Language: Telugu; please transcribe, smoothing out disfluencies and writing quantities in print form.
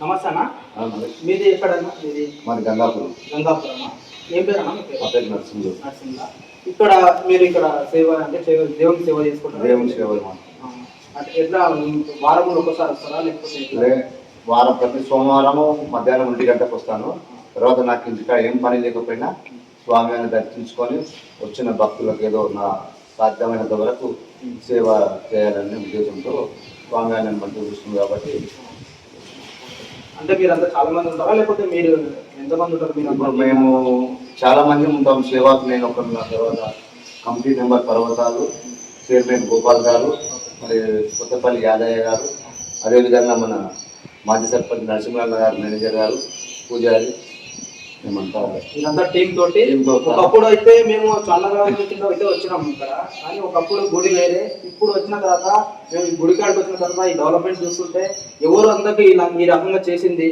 నమస్తే అన్న. మీది ఎక్కడన్నా? మీది మాది గంగాపురం. గంగాపురమా? ఏం పేరు అన్న? మా పేరు నరసింహులు. నరసింహ. ఇక్కడ మీరు ఇక్కడ సేవ అంటే దేవుని సేవ చేసుకుంటారు? దేవుని సేవ. అంటే ఎట్లా వారంలో ఒకసారి వస్తారా లేకపోతే? వారం ప్రతి సోమవారము మధ్యాహ్నం 1 గంటకు వస్తాను. తర్వాత నాకు ఇంటికాడ ఏం పని లేకపోయినా స్వామి అని దర్శించుకొని వచ్చిన భక్తులకు ఏదో నా సాధ్యమైనంత వరకు సేవ చేయాలనే ఉద్దేశంతో స్వామి అని మంచిగా చూస్తుంది కాబట్టి. అంటే మీరు అంతా చాలా మంది ఉంటారా లేకపోతే మీరు ఎంతమంది ఉంటారు? మీరు మేము చాలా మంది ఉంటాం. సేవకు నేను ఒక తర్వాత కమిటీ మెంబర్ పర్వతాలు, చైర్మన్ గోపాల్ గారు, మరి కొత్తపల్లి యాదయ్య గారు, అదేవిధంగా మన మాజీ సర్పంచ్ నరసింహరావు గారు, మేనేజర్ గారు, పూజారి, మేమంతా ఇదంతా టీం తోటి. ఒకప్పుడు అయితే మేము చాలా కింద అయితే వచ్చినాం ఇక్కడ, కానీ ఒకప్పుడు గుడి వేరే. ఇప్పుడు వచ్చిన తర్వాత మేము గుడి కాడికి వచ్చిన తర్వాత ఈ డెవలప్మెంట్ చూస్తుంటే ఎవరు అందరికి ఈ రకంగా చేసింది